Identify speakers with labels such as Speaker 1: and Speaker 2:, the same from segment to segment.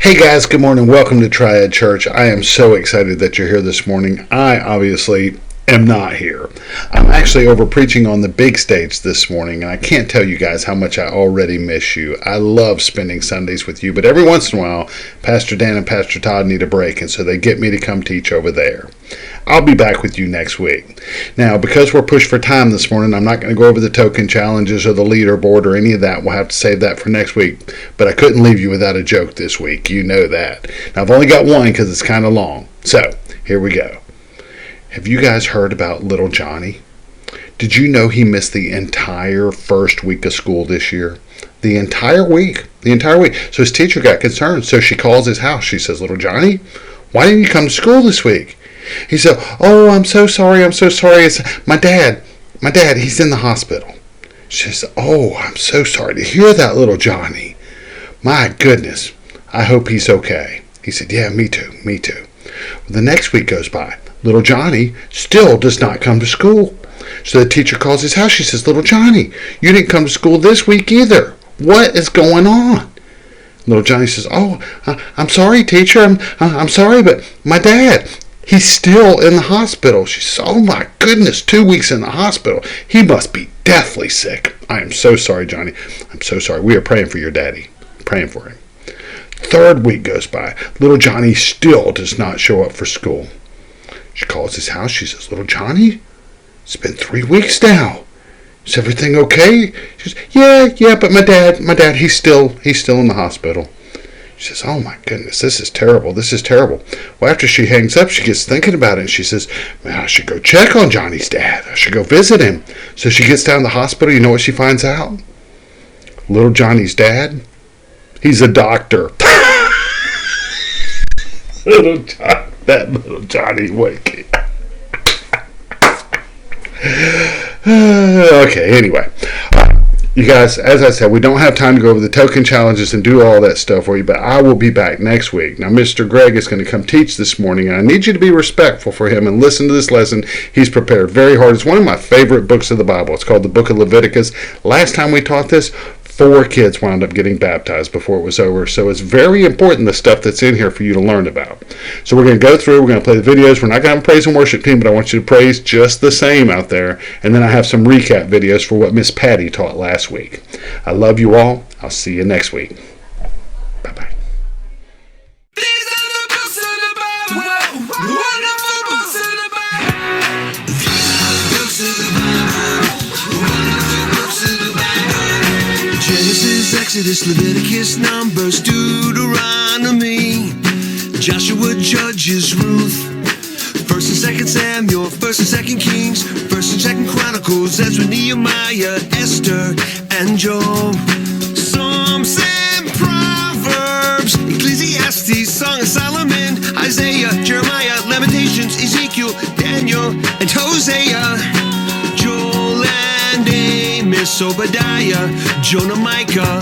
Speaker 1: Hey guys, good morning. Welcome to Triad Church. I am so excited that you're here this morning. I obviously am not here. I'm actually over preaching on the big stage this morning, and I can't tell you guys how much I already miss you. I love spending Sundays with you, but every once in a while, Pastor Dan and Pastor Todd need a break, and so they get me to come teach over there. I'll be back with you next week. Now, because we're pushed for time this morning, I'm not going to go over the token challenges or the leaderboard or any of that. We'll have to save that for next week. But I couldn't leave you without a joke this week. You know that. Now, I've only got one because it's kind of long. So, here we go. Have you guys heard about little Johnny? Did you know he missed the entire first week of school this year? The entire week. So his teacher got concerned. So she calls his house. She says, "Little Johnny, why didn't you come to school this week?" He said, "Oh, I'm so sorry. It's my dad, he's in the hospital." She said, "Oh, I'm so sorry to hear that, little Johnny. My goodness, I hope he's okay." He said, "Yeah, me too. Well, the next week goes by. Little Johnny still does not come to school. So the teacher calls his house. She says, "Little Johnny, you didn't come to school this week either. What is going on?" Little Johnny says, "Oh, I'm sorry, teacher. I'm sorry, but my dad, he's still in the hospital." She says, "Oh my goodness, 2 weeks in the hospital. He must be deathly sick." "I am so sorry, Johnny. I'm so sorry. We are praying for your daddy. Praying for him." Third week goes by. Little Johnny still does not show up for school. She calls his house. She says, "Little Johnny, it's been 3 weeks now. Is everything okay?" She says, Yeah, but my dad, he's still in the hospital." She says, "Oh my goodness, this is terrible. Well, after she hangs up, she gets thinking about it, and she says, "Man, I should go check on Johnny's dad. I should go visit him." So she gets down to the hospital. You know what she finds out? Little Johnny's dad, he's a doctor. Little Johnny Wakey. Okay, anyway. You guys, as I said, we don't have time to go over the token challenges and do all that stuff for you, but I will be back next week. Now, Mr. Greg is going to come teach this morning, and I need you to be respectful for him and listen to this lesson. He's prepared very hard. It's one of my favorite books of the Bible. It's called the Book of Leviticus. Last time we taught this, 4 kids wound up getting baptized before it was over. So it's very important, the stuff that's in here, for you to learn about. So we're going to go through, we're going to play the videos. We're not going to have a praise and worship team, but I want you to praise just the same out there. And then I have some recap videos for what Miss Patty taught last week. I love you all. I'll see you next week. Bye-bye.
Speaker 2: Genesis, Exodus, Leviticus, Numbers, Deuteronomy, Joshua, Judges, Ruth, 1st and 2nd Samuel, 1st and 2nd Kings, 1st and 2nd Chronicles, Ezra, Nehemiah, Esther, and Job, Psalms and Proverbs, Ecclesiastes, Song of Solomon, Isaiah, Jeremiah, Lamentations, Ezekiel, Daniel, and Hosea, Joel and Amos, Obadiah, Jonah, Micah,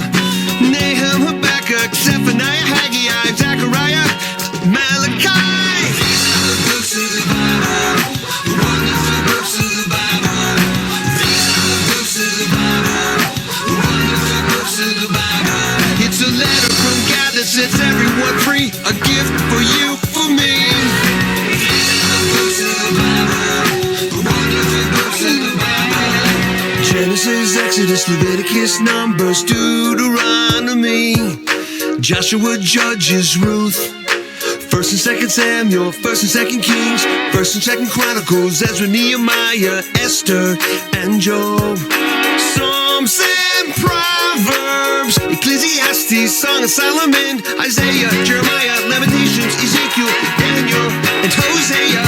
Speaker 2: Nahum, Habakkuk, Zephaniah, Haggai, Zechariah, Malachi. These are the books of the Bible, the wonderful books of the Bible. These are the books of the Bible, the wonderful books of the Bible. It's a letter from God that sets everyone free, a gift for you, for me. These are the books of the Bible, the wonderful books of the Bible. Genesis, Exodus, Leviticus, Numbers, Deuteronomy, Joshua, Judges, Ruth, 1st and 2nd Samuel, 1st and 2nd Kings, 1st and 2nd Chronicles, Ezra, Nehemiah, Esther, and Job, Psalms and Proverbs, Ecclesiastes, Song of Solomon, Isaiah, Jeremiah, Lamentations, Ezekiel, Daniel, and Hosea,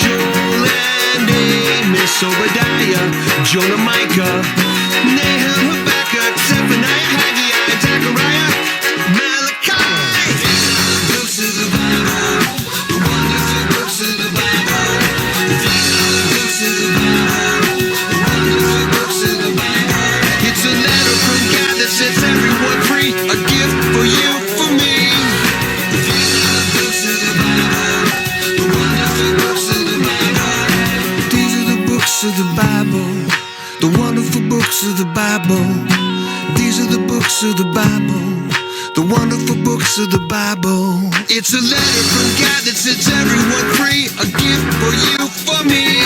Speaker 2: Joel and Amos, Obadiah, Jonah, Micah, Nahum, Habakkuk, Zephaniah, Haggai, Zechariah, Malachi. These are the books of the Bible, the wonderful books of the Bible. These are the books of the Bible, the wonderful books of the Bible. It's a letter from God that sets everyone free, a gift for you, for me. These are the books of the Bible, the wonderful books of the Bible. These are the books of the Bible, the wonderful books of the Bible. books of the Bible. It's a letter from God that sets everyone free. A gift for you, for me.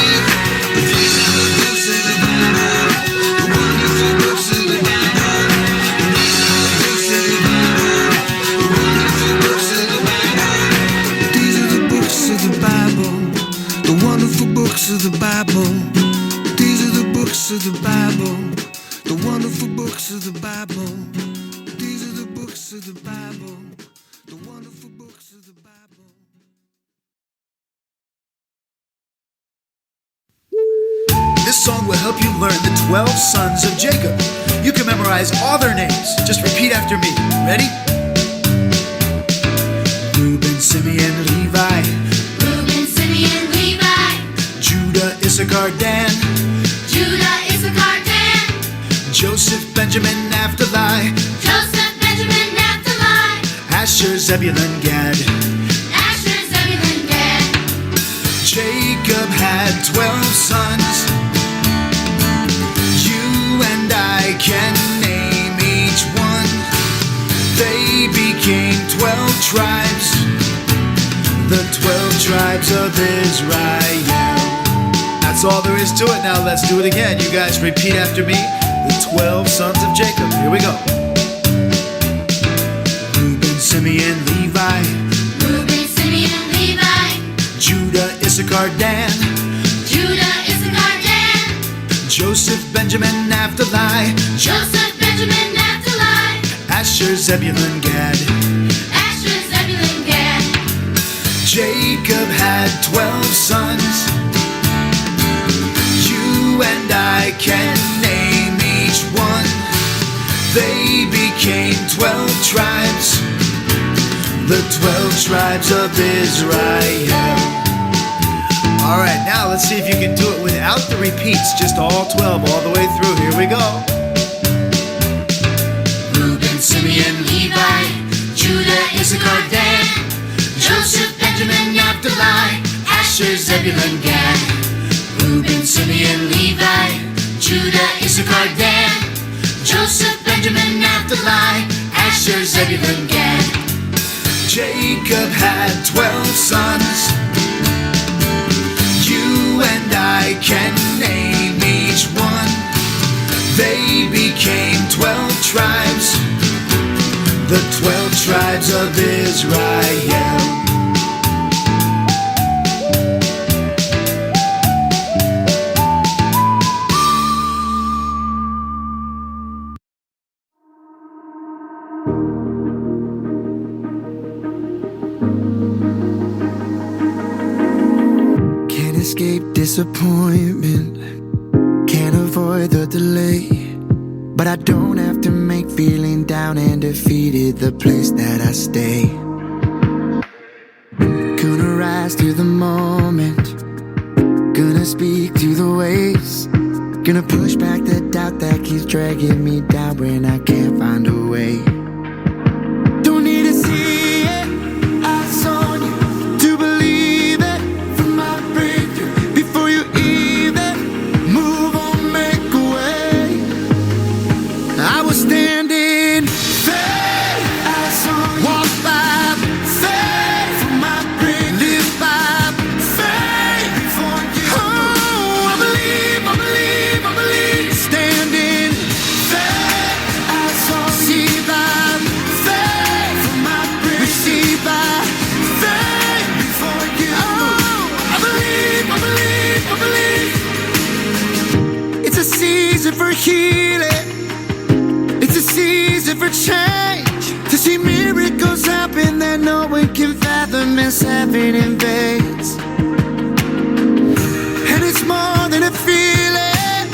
Speaker 2: These are the books of the Bible. The wonderful books of the Bible. These are the books of the Bible. The wonderful books of the Bible. These are the books of the Bible. The wonderful books of the Bible. These are the books of the Bible. The wonderful books of the Bible. These are the books of the Bible. The wonderful books of the Bible.
Speaker 3: This song will help you learn the 12 sons of Jacob. You can memorize all their names. Just repeat after me. Ready? Reuben, Simeon, Levi.
Speaker 4: Reuben, Simeon, Levi.
Speaker 3: Judah, Issachar, Dan.
Speaker 4: Judah, Issachar, Dan.
Speaker 3: Joseph, Benjamin, Naphtali.
Speaker 4: Joseph, Benjamin, Naphtali.
Speaker 3: Asher, Zebulun, Gad.
Speaker 4: Asher, Zebulun, Gad.
Speaker 3: Jacob had 12 sons. You and I can name each one. They became 12 tribes. The 12 tribes of Israel. That's all there is to it. Now let's do it again. You guys repeat after me. The 12 sons of Jacob. Here we go. Reuben, Simeon, Levi.
Speaker 4: Reuben, Simeon, Levi.
Speaker 3: Judah, Issachar, Dan.
Speaker 4: Judah, Issachar, Dan.
Speaker 3: Joseph, Benjamin, Naphtali.
Speaker 4: Joseph, Benjamin, Naphtali.
Speaker 3: Asher, Zebulun, Gad.
Speaker 4: Asher, Zebulun, Gad.
Speaker 3: Jacob had 12 sons. You and I can name each one. They became 12 tribes. The 12 tribes of Israel. All right, now let's see if you can do it without the repeats. Just all 12 all the way through. Here we go.
Speaker 4: Reuben, Simeon, Levi. Judah, Issachar, Dan. Joseph, Benjamin, Naphtali. Asher, Zebulun, Gad. Reuben, Simeon, Levi. Judah, Issachar, Dan. Joseph, Benjamin, Naphtali. Asher, Zebulun, Gad.
Speaker 3: Jacob had 12 sons. You and I can name each one. They became 12 tribes. The 12 tribes of Israel.
Speaker 2: Can't escape disappointment. Can't avoid the delay. But I don't have to make feeling down and defeated the place that I stay. Gonna rise to the moment. Gonna speak to the waves. Gonna push back the doubt that keeps dragging me down when I can't find a way. Don't need to see it, eyes on you, to believe it. From my breakthrough, before you even move on, make a way. I was standing faith, eyes on you, walk by faith. From my breakthrough, live by faith before you. Oh, I believe, I believe, I believe. Standing faith, eyes on you, see by faith. From my breakthrough, receive by faith before you. Oh, I believe, I believe, I believe. It's a season for healing. It's a season for change. To see miracles happen that no one can fathom as heaven invades. And it's more than a feeling,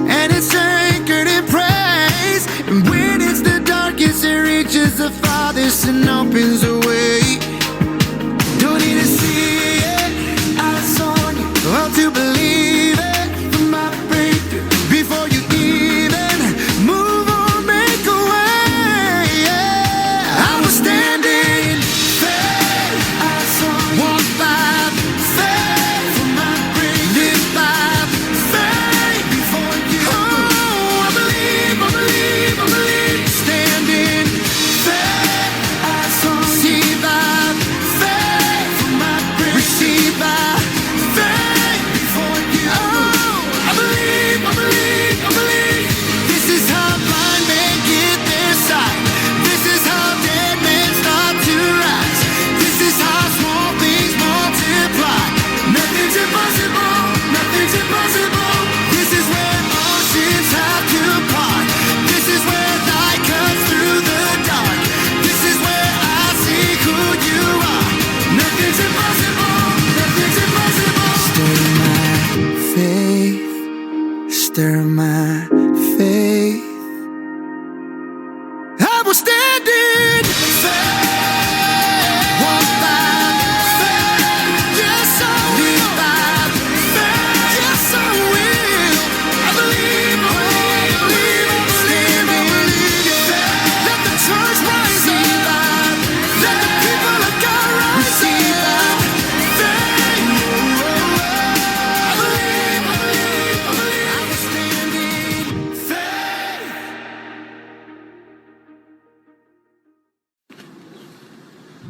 Speaker 2: and it's anchored in praise. And when it's the darkest, it reaches the farthest and opens a way. Don't need to see it, eyes on you, all to believe it. From my breakthrough, before you even move on, make a way. Yeah. I was standing faith, eyes on you, walk by faith. From my breakthrough, live by faith before you. Oh, I believe, I believe, I believe. Standing faith, eyes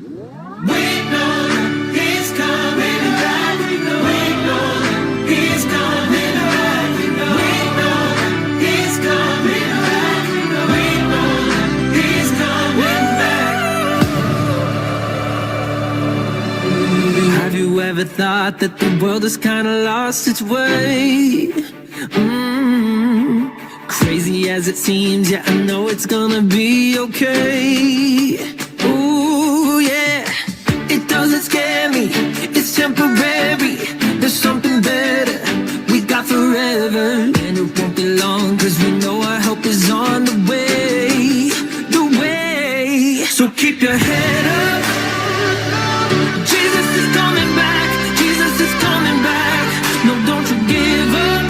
Speaker 3: We know that he's coming back. We know that he's coming back. We know that he's coming back. We know that he's coming back. Have you ever thought that the world has kinda lost its way? Crazy as it seems, yeah, I know it's gonna be okay. Ooh, yeah, it doesn't scare me, it's temporary. There's something better we got forever. And it won't be long, cause we know our help is on the way. The way. So keep your head up. Jesus is coming back. Jesus is coming back. No, don't you give up.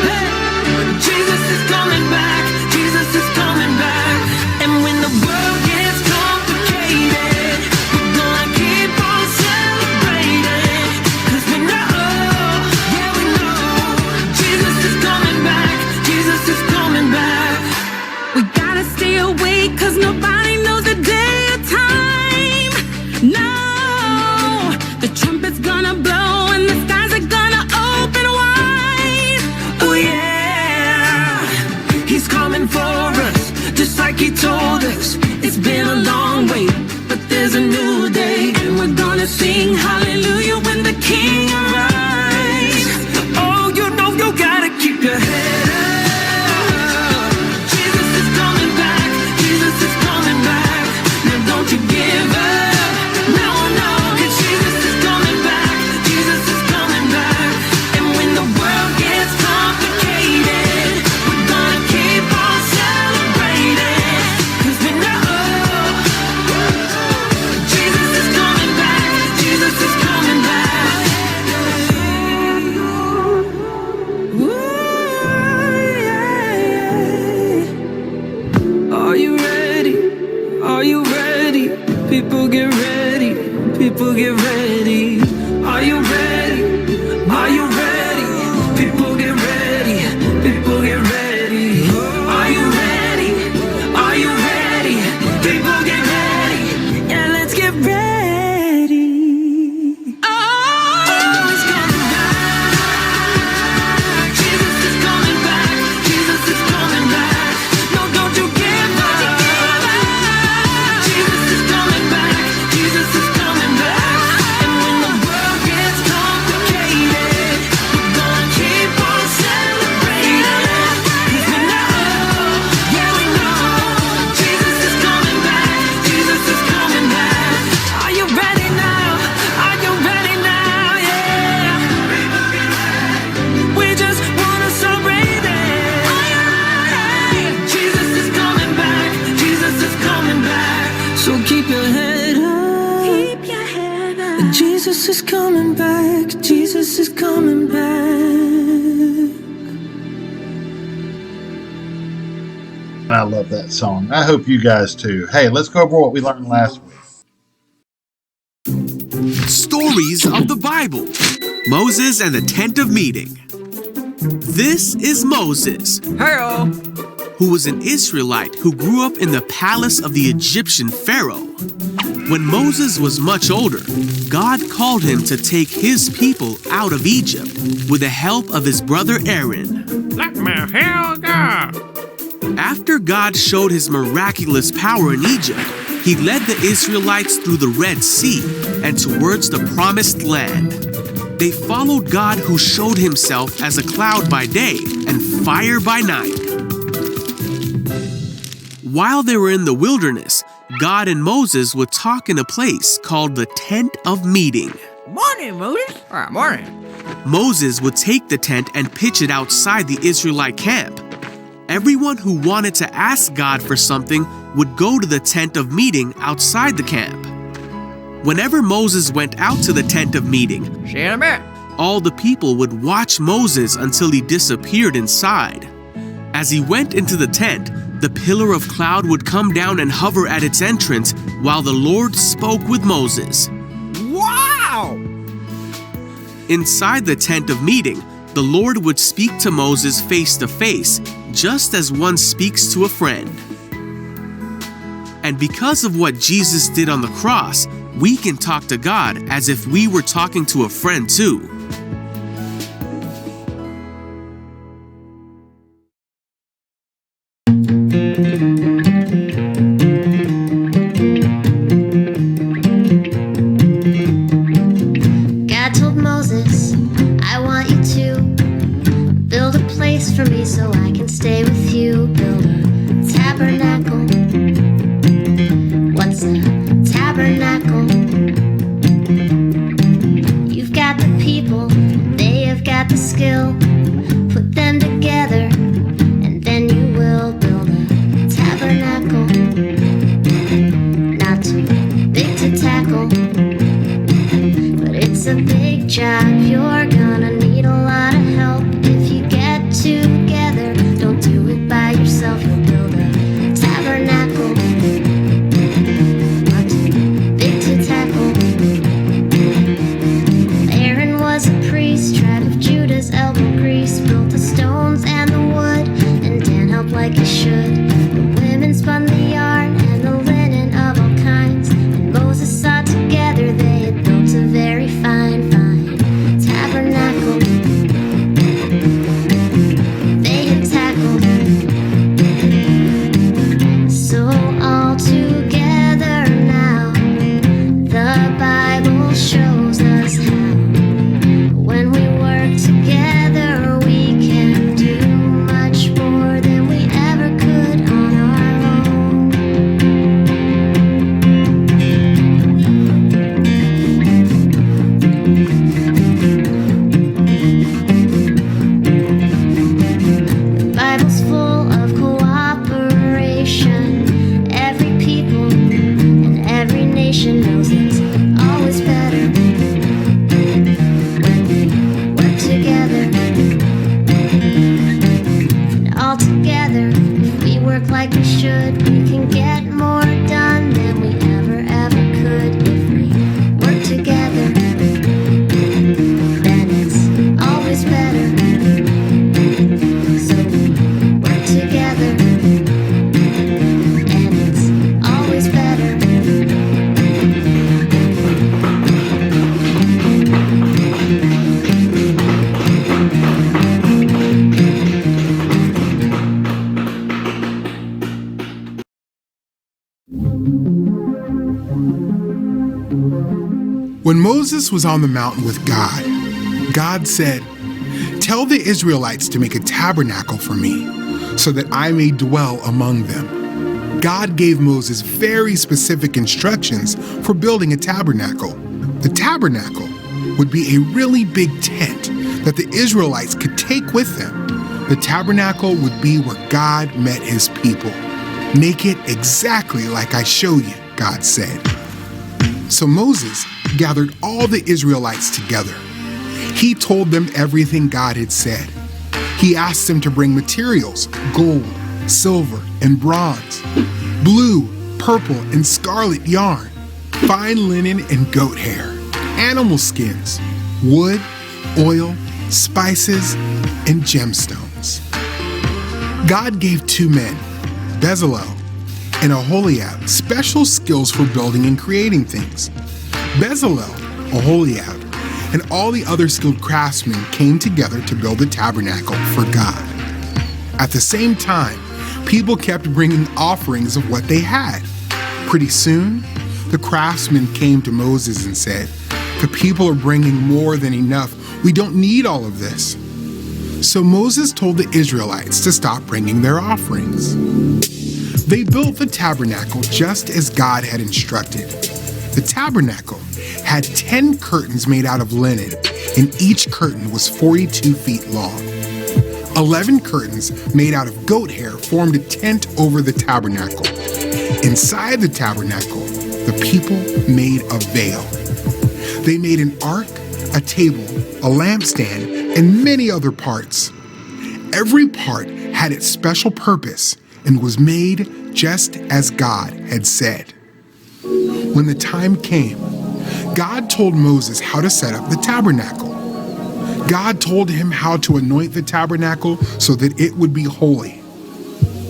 Speaker 3: Hey. Jesus is coming back. Jesus is coming back. And when the world gets complicated, we're gonna keep on celebrating. Cause we know, yeah we know, Jesus is coming back. Jesus is coming back.
Speaker 5: We gotta stay awake, cause nobody knows the day or time. No, the trumpet's gonna blow and the skies are gonna open wide.
Speaker 3: Oh yeah, he's coming for us, just like he told us. It's been a long wait, but there's a new day, and we're gonna sing hallelujah when the King arrives. Oh, you know you gotta keep your head up. Jesus is coming back. Jesus is coming back. Now don't you give up. No, no, 'cause Jesus is coming back. Jesus is coming back. And when the world gets complicated, we're gonna keep on celebrating. 'Cause we know Jesus is coming back. Jesus is coming back. Ooh, yeah. Are you ready? Are you ready? People get ready. People get ready. Are you ready? Are you ready? People get ready. People get ready. Are you ready? Are you ready? People get ready. Yeah, let's get ready. Oh, he's coming back. Jesus is coming back. Jesus is coming back. No, don't you give up. Jesus is coming back. Jesus is coming back. And when the world gets complicated, we're gonna keep on celebrating. 'Cause we know, yeah we know, Jesus is coming back. Jesus is coming back. Are you ready now? Are you ready now? Yeah. We just wanna celebrate it. Jesus is coming back. Jesus is coming back. So keep your head up.
Speaker 5: Keep your head up.
Speaker 3: Jesus is coming back. Jesus is coming back.
Speaker 1: I love that song. I hope you guys too. Hey, let's go over what we learned last week.
Speaker 2: Stories of the Bible. Moses and the Tent of Meeting. This is Moses, who was an Israelite who grew up in the palace of the Egyptian Pharaoh. When Moses was much older, God called him to take his people out of Egypt with the help of his brother Aaron.
Speaker 6: Let me hear God.
Speaker 2: After God showed his miraculous power in Egypt, he led the Israelites through the Red Sea and towards the Promised Land. They followed God, who showed himself as a cloud by day and fire by night. While they were in the wilderness, God and Moses would talk in a place called the Tent of Meeting.
Speaker 6: Morning, Moses. Morning.
Speaker 2: Moses would take the tent and pitch it outside the Israelite camp. Everyone who wanted to ask God for something would go to the Tent of Meeting outside the camp. Whenever Moses went out to the Tent of Meeting,
Speaker 6: See you in a bit.
Speaker 2: all the people would watch Moses until he disappeared inside. As he went into the tent, the pillar of cloud would come down and hover at its entrance while the Lord spoke with Moses.
Speaker 6: Wow!
Speaker 2: Inside the Tent of Meeting, the Lord would speak to Moses face to face, just as one speaks to a friend.
Speaker 7: And because of what Jesus did on the cross, we can talk to God as if we were talking to a friend too.
Speaker 4: God told Moses, I want you to build a place for me so I can stay with you. Build a tabernacle. What's a tabernacle? You've got the people, they have got the skill. Put them together, and then you will build a tabernacle. Not too big to tackle, but it's a big job. You're gonna need a lot of help if you get together. Don't do it by yourself, you'll build a tabernacle. Not too big to tackle. Aaron was a priest, tribe of Judah's elbow grease. Built the stones and the wood, and Dan helped like he should. The women spun the yarn and the linen of all kinds. And Moses saw together they had built a very fine tabernacle. They had tackled. So all together now, the Bible shows us how. When we work together, we can do much more than we ever could on our own. The Bible's full of cooperation. Every people and every nation knows it's always better when we work together. And all together, if we work like we should, we can get more done than we ever could. If we work together, then it's always better. So we work together, and it's always better.
Speaker 8: When Moses was on the mountain with God, God said, "Tell the Israelites to make a tabernacle for me, so that I may dwell among them." God gave Moses very specific instructions for building a tabernacle. The tabernacle would be a really big tent that the Israelites could take with them. The tabernacle would be where God met his people. "Make it exactly like I show you," God said. So Moses gathered all the Israelites together. He told them everything God had said. He asked them to bring materials: gold, silver, and bronze, blue, purple, and scarlet yarn, fine linen and goat hair, animal skins, wood, oil, spices, and gemstones. God gave two men, Bezalel and Aholiab, special skills for building and creating things. Bezalel, Aholiab, and all the other skilled craftsmen came together to build the tabernacle for God. At the same time, people kept bringing offerings of what they had. Pretty soon, the craftsmen came to Moses and said, "The people are bringing more than enough. We don't need all of this." So Moses told the Israelites to stop bringing their offerings. They built the tabernacle just as God had instructed. The tabernacle had 10 curtains made out of linen, and each curtain was 42 feet long. 11 curtains made out of goat hair formed a tent over the tabernacle. Inside the tabernacle, the people made a veil. They made an ark, a table, a lampstand, and many other parts. Every part had its special purpose and was made just as God had said. When the time came, God told Moses how to set up the tabernacle. God told him how to anoint the tabernacle so that it would be holy.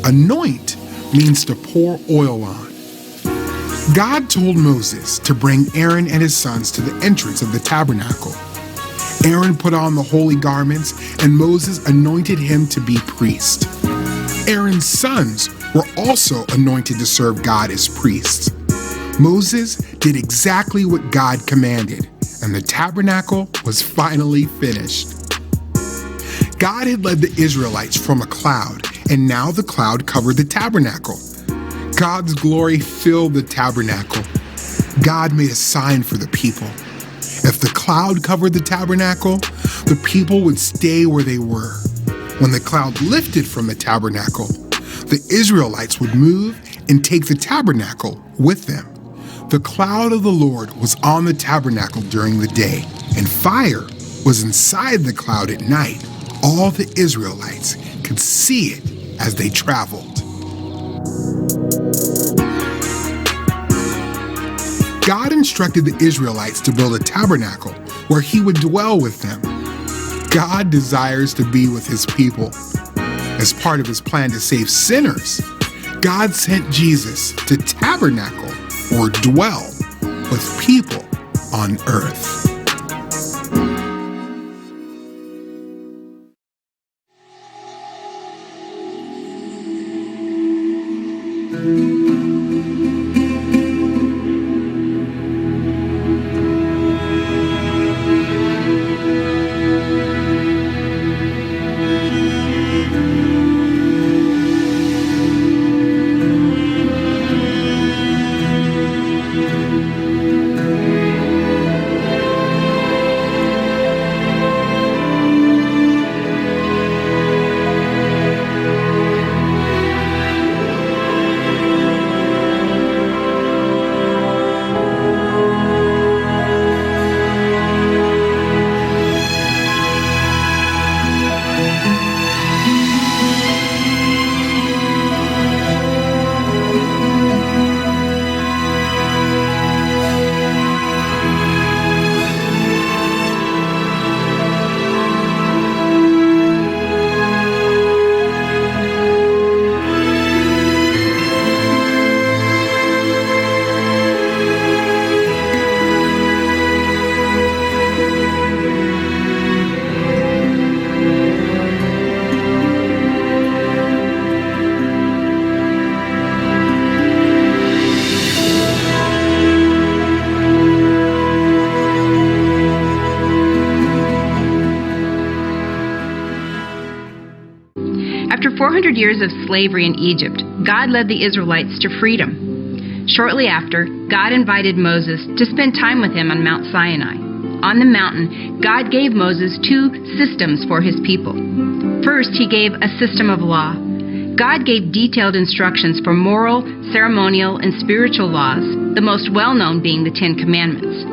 Speaker 8: Anoint means to pour oil on. God told Moses to bring Aaron and his sons to the entrance of the tabernacle. Aaron put on the holy garments, and Moses anointed him to be priest. Aaron's sons were also anointed to serve God as priests. Moses did exactly what God commanded, and the tabernacle was finally finished. God had led the Israelites from a cloud, and now the cloud covered the tabernacle. God's glory filled the tabernacle. God made a sign for the people. If the cloud covered the tabernacle, the people would stay where they were. When the cloud lifted from the tabernacle, the Israelites would move and take the tabernacle with them. The cloud of the Lord was on the tabernacle during the day, and fire was inside the cloud at night. All the Israelites could see it as they traveled. God instructed the Israelites to build a tabernacle where he would dwell with them. God desires to be with his people. As part of his plan to save sinners, God sent Jesus to tabernacle or dwell with people on earth.
Speaker 9: After 400 years of slavery in Egypt, God led the Israelites to freedom. Shortly after, God invited Moses to spend time with him on Mount Sinai. On the mountain, God gave Moses two systems for his people. First, he gave a system of law. God gave detailed instructions for moral, ceremonial, and spiritual laws, the most well-known being the Ten Commandments.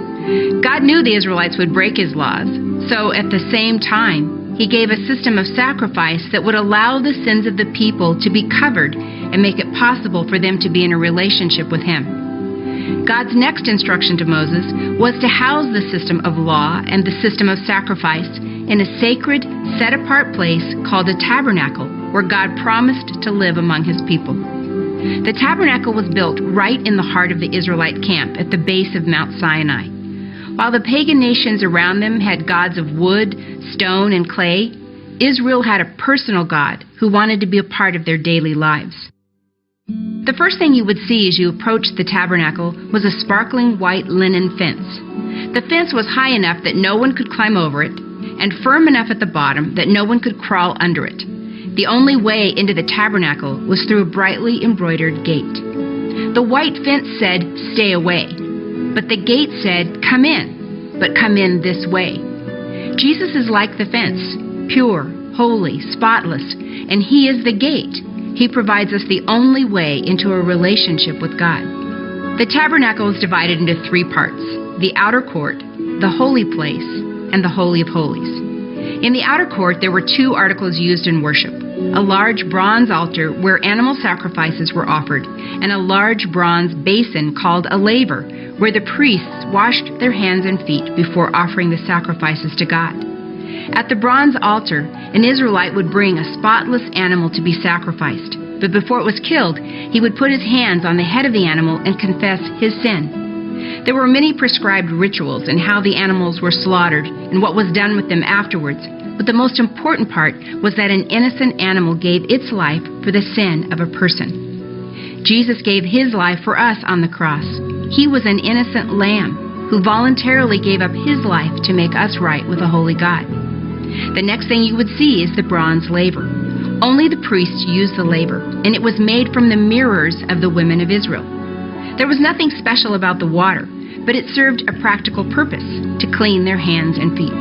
Speaker 9: God knew the Israelites would break his laws, so at the same time, he gave a system of sacrifice that would allow the sins of the people to be covered and make it possible for them to be in a relationship with him. God's next instruction to Moses was to house the system of law and the system of sacrifice in a sacred, set-apart place called a tabernacle, where God promised to live among his people. The tabernacle was built right in the heart of the Israelite camp at the base of Mount Sinai. While the pagan nations around them had gods of wood, stone, and clay, Israel had a personal God who wanted to be a part of their daily lives. The first thing you would see as you approached the tabernacle was a sparkling white linen fence. The fence was high enough that no one could climb over it, and firm enough at the bottom that no one could crawl under it. The only way into the tabernacle was through a brightly embroidered gate. The white fence said, "Stay away," but the gate said, "Come in, but come in this way." Jesus is like the fence, pure, holy, spotless, and he is the gate. He provides us the only way into a relationship with God. The tabernacle is divided into three parts: the outer court, the holy place, and the Holy of Holies. In the outer court, there were two articles used in worship: a large bronze altar where animal sacrifices were offered, and a large bronze basin called a laver, where the priests washed their hands and feet before offering the sacrifices to God. At the bronze altar, an Israelite would bring a spotless animal to be sacrificed, But before it was killed, he would put his hands on the head of the animal and confess his sin. There were many prescribed rituals in how the animals were slaughtered and what was done with them afterwards, but the most important part was that an innocent animal gave its life for the sin of a person. Jesus gave his life for us on the cross. He was an innocent lamb who voluntarily gave up his life to make us right with a holy God. The next thing you would see is the bronze laver. Only the priests used the laver, and it was made from the mirrors of the women of Israel. There was nothing special about the water, but it served a practical purpose, to clean their hands and feet.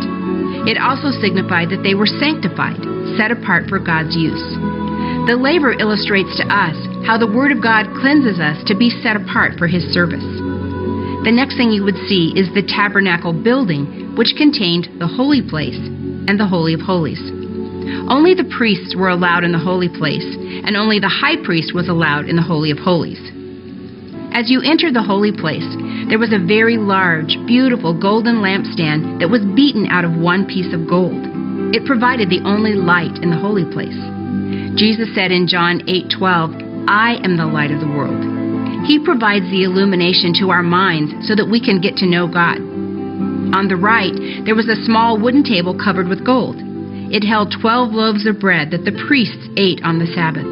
Speaker 9: It also signified that they were sanctified, set apart for God's use. The laver illustrates to us how the Word of God cleanses us to be set apart for His service. The next thing you would see is the tabernacle building, which contained the holy place and the Holy of Holies. Only the priests were allowed in the holy place, and only the high priest was allowed in the Holy of Holies. As you entered the holy place, there was a very large, beautiful golden lampstand that was beaten out of one piece of gold. It provided the only light in the holy place. Jesus said in John 8:12, "I am the light of the world." He provides the illumination to our minds so that we can get to know God. On the right, there was a small wooden table covered with gold. It held 12 loaves of bread that the priests ate on the Sabbath.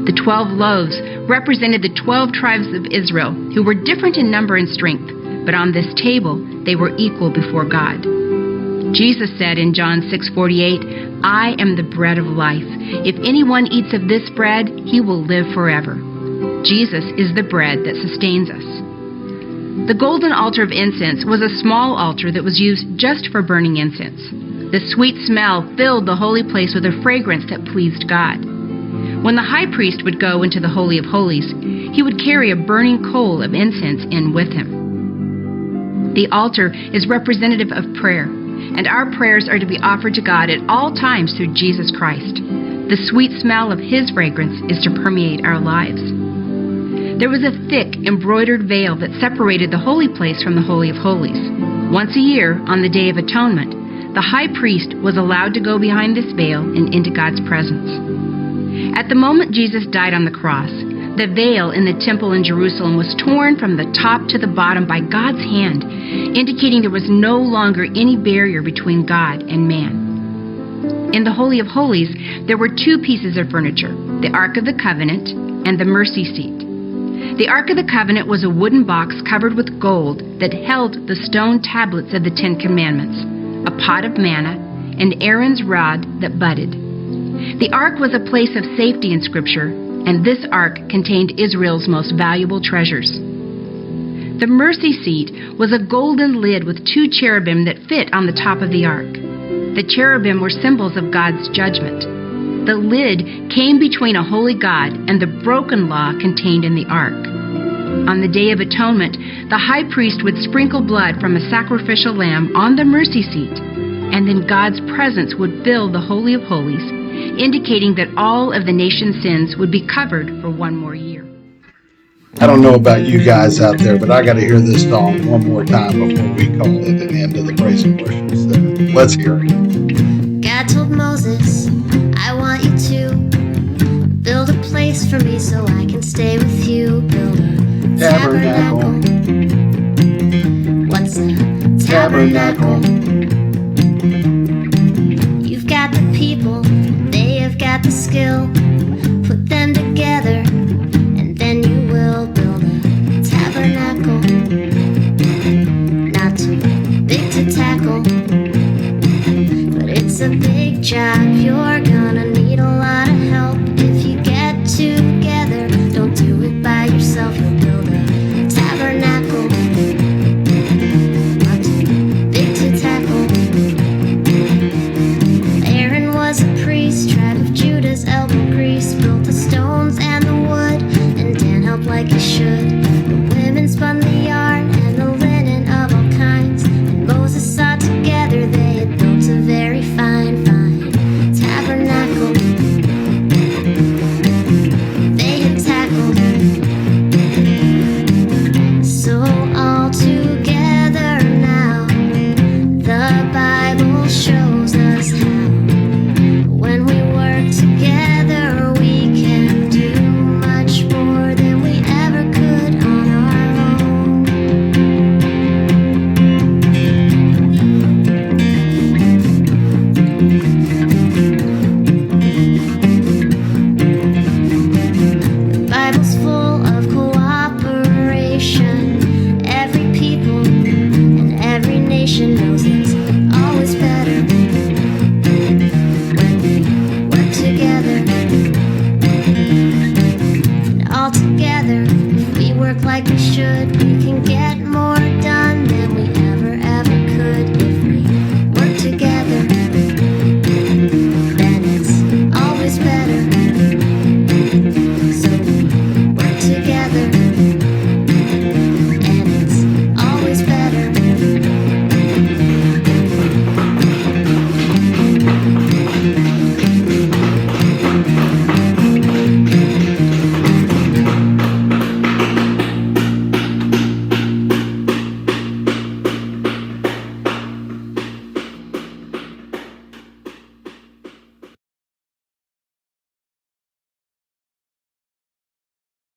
Speaker 9: The 12 loaves represented the 12 tribes of Israel, who were different in number and strength, but on this table they were equal before God. Jesus said in John 6:48, "I am the bread of life. If anyone eats of this bread, he will live forever." Jesus is the bread that sustains us. The golden altar of incense was a small altar that was used just for burning incense. The sweet smell filled the holy place with a fragrance that pleased God. When the high priest would go into the Holy of Holies, he would carry a burning coal of incense in with him. The altar is representative of prayer, and our prayers are to be offered to God at all times through Jesus Christ. The sweet smell of His fragrance is to permeate our lives. There was a thick, embroidered veil that separated the holy place from the Holy of Holies. Once a year, on the Day of Atonement, the high priest was allowed to go behind this veil and into God's presence. At the moment Jesus died on the cross, the veil in the temple in Jerusalem was torn from the top to the bottom by God's hand, indicating there was no longer any barrier between God and man. In the Holy of Holies, there were two pieces of furniture, the Ark of the Covenant and the mercy seat. The Ark of the Covenant was a wooden box covered with gold that held the stone tablets of the Ten Commandments, a pot of manna, and Aaron's rod that budded. The Ark was a place of safety in Scripture, and this Ark contained Israel's most valuable treasures. The mercy seat was a golden lid with two cherubim that fit on the top of the Ark. The cherubim were symbols of God's judgment. The lid came between a holy God and the broken law contained in the Ark. On the Day of Atonement, the high priest would sprinkle blood from a sacrificial lamb on the mercy seat, and then God's presence would fill the Holy of Holies, indicating that all of the nation's sins would be covered for one more year.
Speaker 1: I don't know about you guys out there, but I got to hear this song one more time before we call it an end of the praise and worship. So let's hear it.
Speaker 4: God told Moses, I want you to build a place for me so I can stay with you. Build a tabernacle. What's a tabernacle? You've got the people, they have got the skill. Put them together, and then you will build a tabernacle. Not too big to tackle, but it's a big job. You're